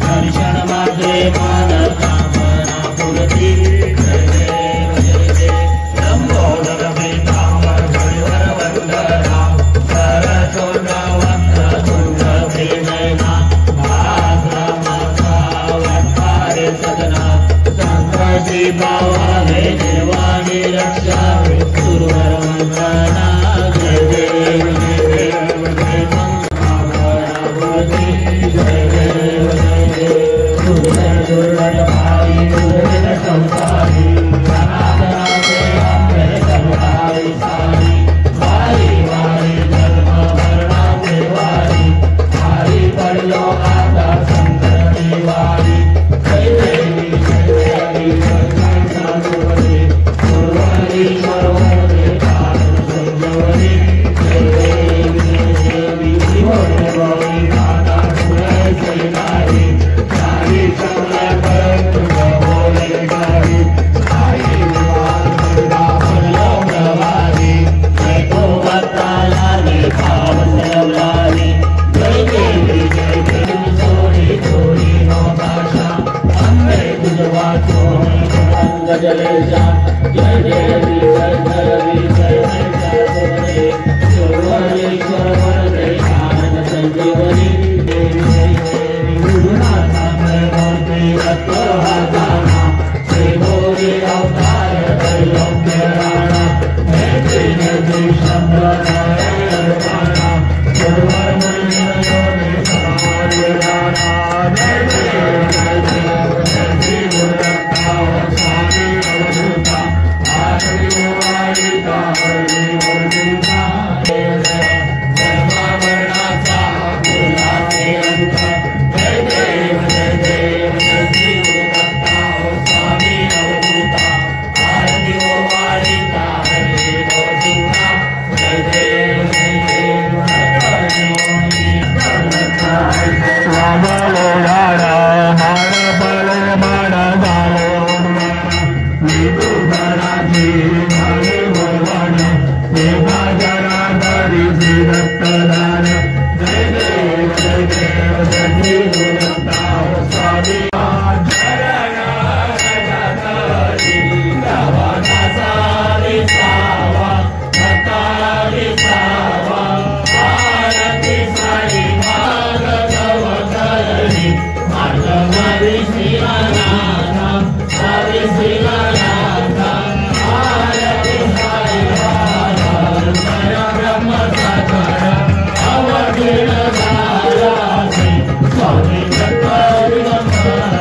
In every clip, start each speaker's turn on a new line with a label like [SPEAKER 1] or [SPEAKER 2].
[SPEAKER 1] दर्शन मात्रे मान कामना पूर्ति जय देव लंबोदर पीतांबर परिवर वंदना सरसुर वक्रतुंड भीमसेना भाद्रमासावतारे सदना संकटी भवाने देवानी रक्षा सुरवर वंदना जय देव जलेशा जय देवी जय देवी जय जय सुरवरेश्वर वरदे आनंद संजीवनी देवी देवी गुरुनाथा मैं मूर्ति रत्नहादाना श्री मोरी अवतार त्रैलोक्य राणा मैं तीन शब्द नारायण पाना गुरुवर मुनि योनि समाज राणा जय देव जय देव जय गुरुदत्ता स्वामी अवधूता आश्री वारिका हरि वर्धिता धर्मावर्णाचा कुलाचे अंत जय देव जय देव जय गुरुदत्ता स्वामी अवधूता आश्री वारिका हरि वर्धिता जय देव जय देव Swami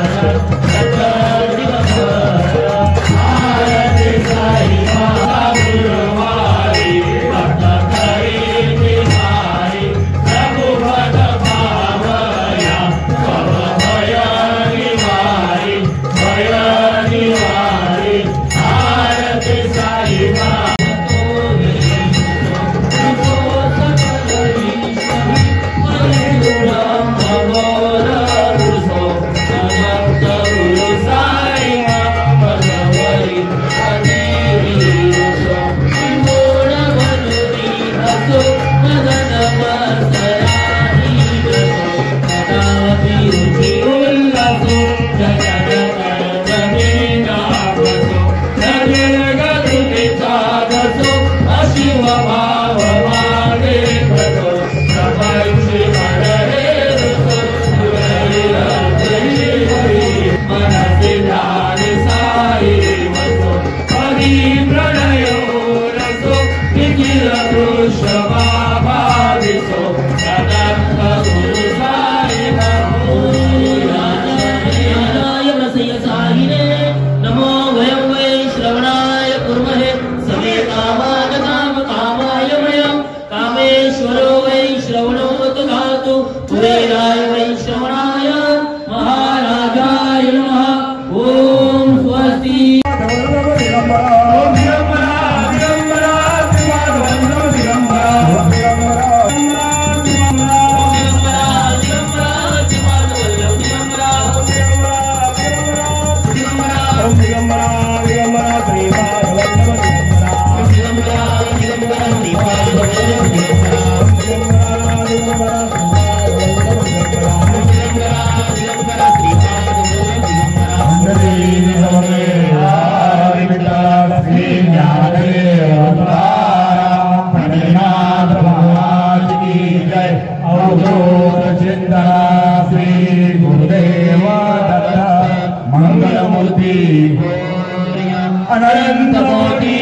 [SPEAKER 1] अनंत कोटि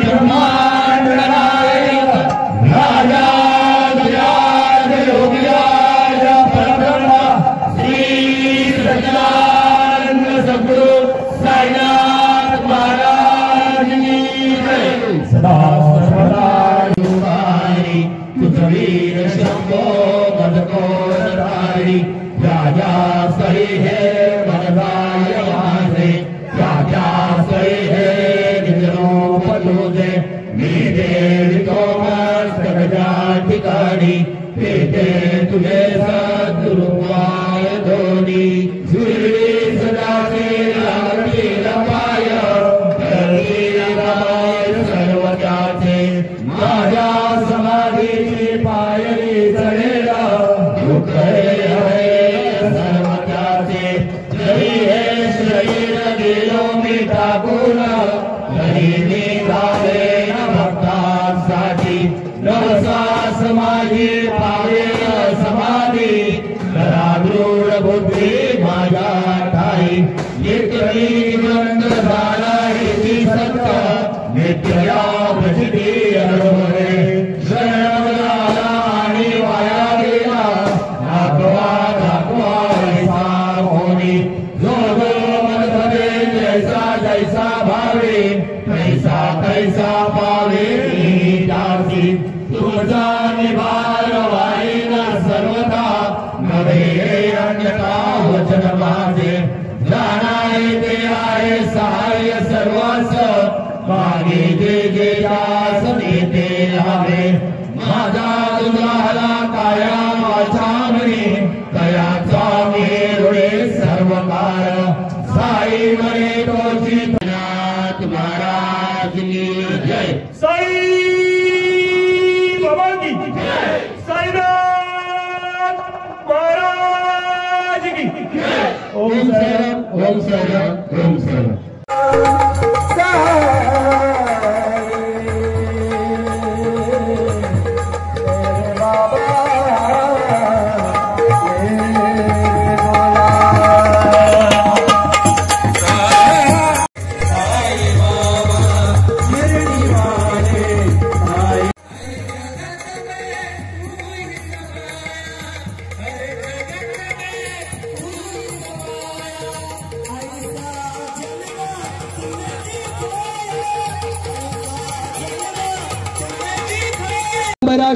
[SPEAKER 1] ब्रह्मांड नायक राजा गजानन योगीराज परब्रह्म श्री सच्चिदानंद सद्गुरु साईनाथ महाराज की जय। सदा सर्वदा युगारी तुझवीर शंभो मदको धारी राजा सही है वरदाय वासे राजा सही है निजरूप तुझे मेरे तो मस्तक ठिकाणी पेटे तुझे सद्गुरुवाय धोनी झुली सदा से लागती लपाय करती लगाय सर्व त्याचे माझ्या समाधीची पायरी चढेला दुःख गेलो मी टाकून घरी निघाले न भक्तांसाठी नवसास माझी पावे समाधी दरादूर बुद्धी माझ्या ठाई नित्य बंद झाला ही सत्य नित्या प्रसिद्धी अनुभवे शरण झाला आणि वाया गेला दाखवा दाखवा ऐसा होणी जो जैसा भावे कैसा कैसा पावे दासी तुझा निभार वाईना सर्वथा नवे अन्यथा वचन माझे जाणाय ते आहे सहाय्य सर्वांस मागे जे जे दास देते हवे माझा तुझाला काया माझा म्हणे तयाचा मेरुळे सर्व कार साई मने तोची नाथ महाराज की जय।
[SPEAKER 2] साई बाबा की जय। साईनाथ महाराज की जय।
[SPEAKER 1] ओम शरण ओम शरण ओम शरण।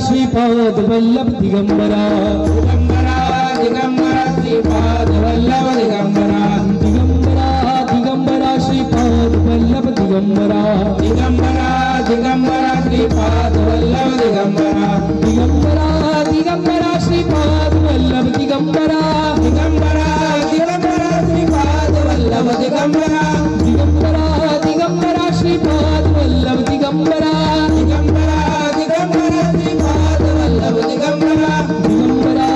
[SPEAKER 3] श्रीपाद वल्लभ दिगंबरा दिगंबरा दिगंबरा श्रीपाद वल्लभ दिगंबरा दिगंबरा दिगंबरा श्रीपाद वल्लभ दिगंबरा दिगंबरा दिगंबरा श्रीपाद वल्लभ दिगंबरा दिगंबरा दिगंबरा श्रीपाद वल्लभ दिगंबरा दिगंबरा दिगंबरा श्रीपाद वल्लभ दिगंबरा दिगंबरा दिगंबरा श्रीपाद वल्लभ दिगंबरा दिगंबरा दिगंबरा श्रीपाद वल्लभ दिगंबरा दिगंबरा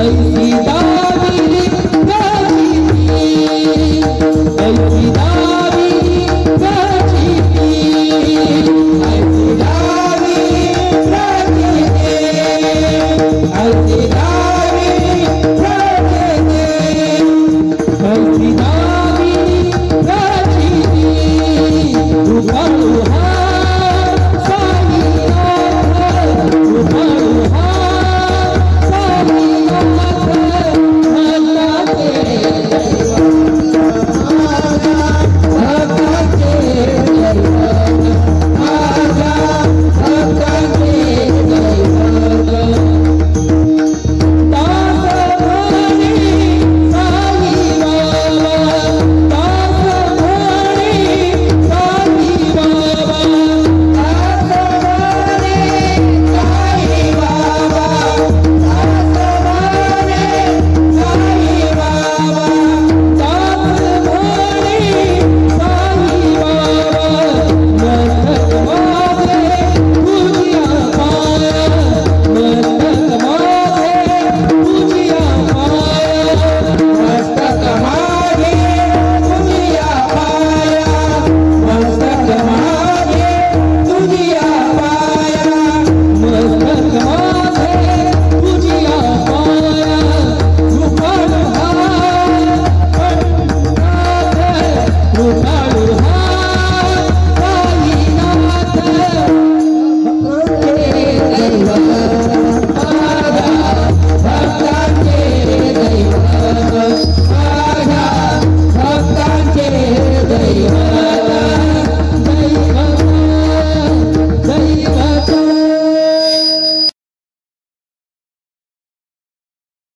[SPEAKER 3] सीता